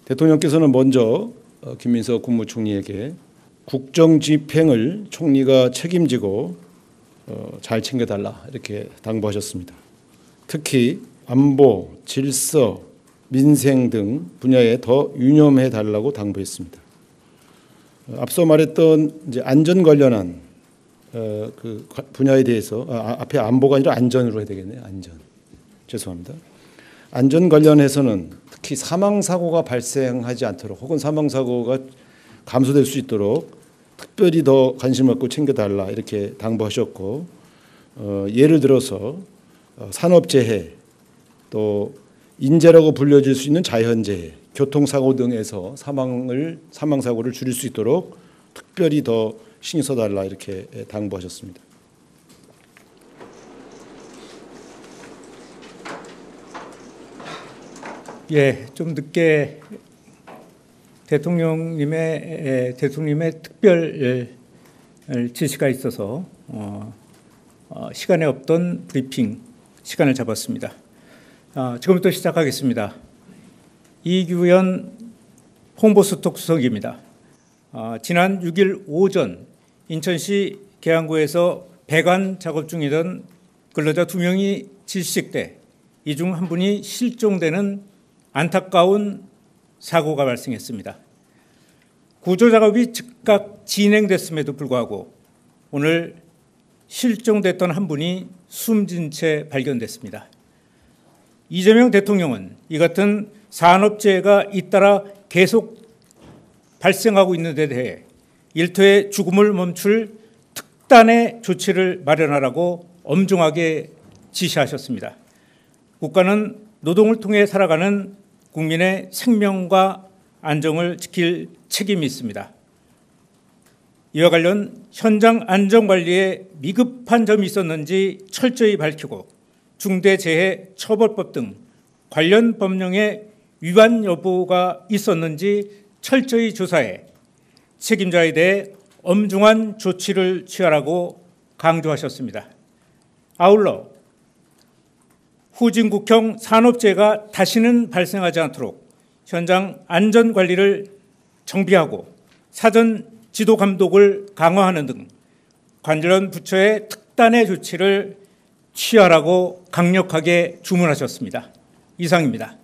대통령께서는 먼저 김민석 국무총리에게 국정집행을 총리가 책임지고 잘 챙겨달라 이렇게 당부하셨습니다. 특히 안보, 질서, 민생 등 분야에 더 유념해달라고 당부했습니다. 앞서 말했던 이제 안전 관련한 그 분야에 대해서 앞에 안보가 아니라 안전으로 해야 되겠네요. 안전. 죄송합니다. 안전 관련해서는 특히 사망 사고가 발생하지 않도록 혹은 사망 사고가 감소될 수 있도록 특별히 더 관심 갖고 챙겨달라 이렇게 당부하셨고 예를 들어서 산업재해 또 인재라고 불려질 수 있는 자연재해, 교통사고 등에서 사망 사고를 줄일 수 있도록 특별히 더 신경 써달라 이렇게 당부하셨습니다. 예, 좀 늦게 대통령님의 특별 지시가 있어서 시간에 없던 브리핑 시간을 잡았습니다. 지금부터 시작하겠습니다. 이규현 홍보수석 수석입니다. 지난 6일 오전 인천시 계양구에서 배관 작업 중이던 근로자 2명이 질식돼 이 중 한 분이 실종되는 안타까운 사고가 발생했습니다. 구조 작업이 즉각 진행됐음에도 불구하고 오늘 실종됐던 한 분이 숨진 채 발견됐습니다. 이재명 대통령은 이 같은 산업재해가 잇따라 계속 발생하고 있는 데 대해 일터의 죽음을 멈출 특단의 조치를 마련하라고 엄중하게 지시하셨습니다. 국가는 노동을 통해 살아가는 국민의 생명과 안정을 지킬 책임이 있습니다. 이와 관련 현장 안전관리에 미흡한 점이 있었는지 철저히 밝히고 중대재해처벌법 등 관련 법령의 위반 여부가 있었는지 철저히 조사해 책임자에 대해 엄중한 조치를 취하라고 강조하셨습니다. 아울러 후진국형 산업재해가 다시는 발생하지 않도록 현장 안전관리를 정비하고 사전 지도 감독을 강화하는 등 관련 부처의 특단의 조치를 취하라고 강력하게 주문하셨습니다. 이상입니다.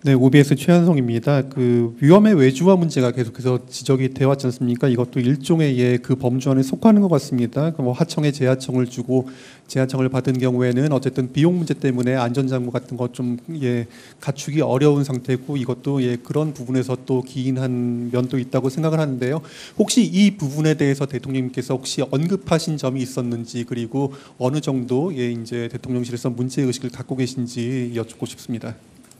네, OBS 최한성입니다. 그 위험의 외주화 문제가 계속해서 지적이 되어 왔지 않습니까? 이것도 일종의 그 범주 안에 속하는 것 같습니다. 뭐 하청에 재하청을 주고 재하청을 받은 경우에는 어쨌든 비용 문제 때문에 안전장구 같은 것 좀 갖추기 어려운 상태고 이것도 그런 부분에서 또 기인한 면도 있다고 생각을 하는데요. 혹시 이 부분에 대해서 대통령님께서 혹시 언급하신 점이 있었는지 그리고 어느 정도 이제 대통령실에서 문제 의식을 갖고 계신지 여쭙고 싶습니다.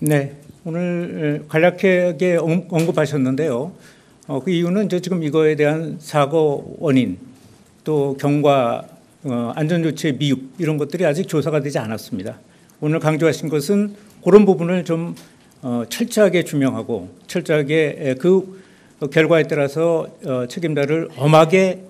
네, 오늘 간략하게 언급하셨는데요. 그 이유는 지금 이거에 대한 사고 원인 또 경과 안전조치의 미흡 이런 것들이 아직 조사가 되지 않았습니다. 오늘 강조하신 것은 그런 부분을 좀 철저하게 규명하고 철저하게 그 결과에 따라서 책임자를 엄하게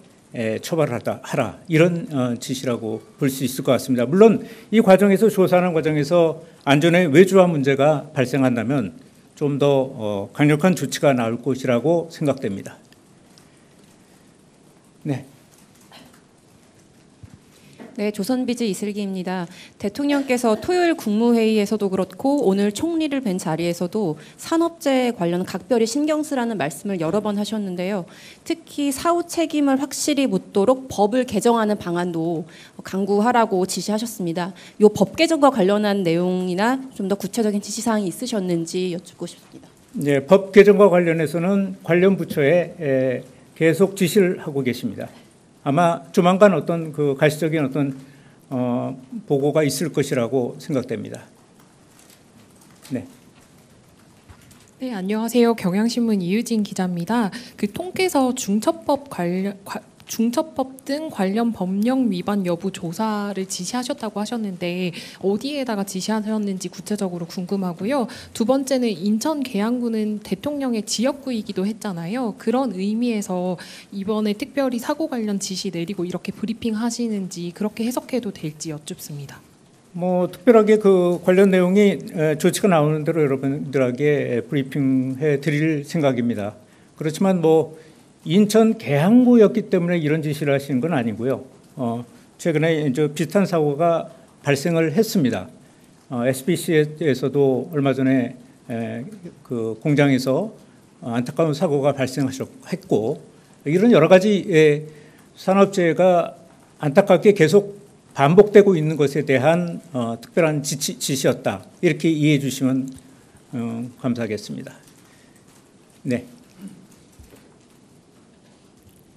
처벌하라 이런 지시라고 볼 수 있을 것 같습니다. 물론 이 과정에서 조사하는 과정에서 안전의 외주화 문제가 발생한다면 좀 더 강력한 조치가 나올 것이라고 생각됩니다. 네. 네, 조선비즈 이슬기입니다. 대통령께서 토요일 국무회의에서도 그렇고 오늘 총리를 뵌 자리에서도 산업재해 관련 각별히 신경 쓰라는 말씀을 여러 번 하셨는데요. 특히 사후 책임을 확실히 묻도록 법을 개정하는 방안도 강구하라고 지시하셨습니다. 이 법 개정과 관련한 내용이나 좀 더 구체적인 지시사항이 있으셨는지 여쭙고 싶습니다. 네, 법 개정과 관련해서는 관련 부처에 계속 지시를 하고 계십니다. 아마 조만간 어떤 그 가시적인 어떤 보고가 있을 것이라고 생각됩니다. 네. 네, 안녕하세요. 경향신문 이유진 기자입니다. 그 통계서 중처법 등 관련 법령 위반 여부 조사를 지시하셨다고 하셨는데 어디에다가 지시하셨는지 구체적으로 궁금하고요. 두 번째는 인천 계양구는 대통령의 지역구이기도 했잖아요. 그런 의미에서 이번에 특별히 사고 관련 지시 내리고 이렇게 브리핑 하시는지 그렇게 해석해도 될지 여쭙습니다. 뭐 특별하게 그 관련 내용이 조치가 나오는 대로 여러분들에게 브리핑해 드릴 생각입니다. 그렇지만 뭐 인천 계양구였기 때문에 이런 지시를 하시는 건 아니고요. 최근에 이제 비슷한 사고가 발생을 했습니다. SBC에서도 얼마 전에 그 공장에서 안타까운 사고가 발생했고 이런 여러 가지 산업재해가 안타깝게 계속 반복되고 있는 것에 대한 특별한 지시였다. 이렇게 이해해 주시면 감사하겠습니다. 네.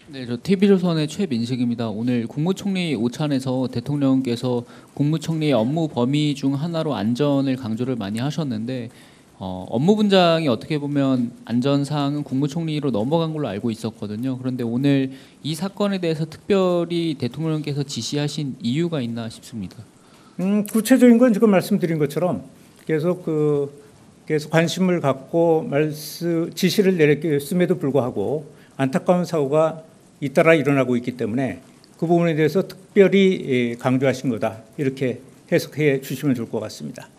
네, 저 TV조선의 최민식입니다. 오늘 국무총리 오찬에서 대통령께서 국무총리의 업무 범위 중 하나로 안전을 강조를 많이 하셨는데 업무 분장이 어떻게 보면 안전사항은 국무총리로 넘어간 걸로 알고 있었거든요. 그런데 오늘 이 사건에 대해서 특별히 대통령께서 지시하신 이유가 있나 싶습니다. 구체적인 건 지금 말씀드린 것처럼 계속 관심을 갖고 지시를 내렸음에도 불구하고 안타까운 사고가 잇따라 일어나고 있기 때문에 그 부분에 대해서 특별히 강조하신 거다. 이렇게 해석해 주시면 좋을 것 같습니다.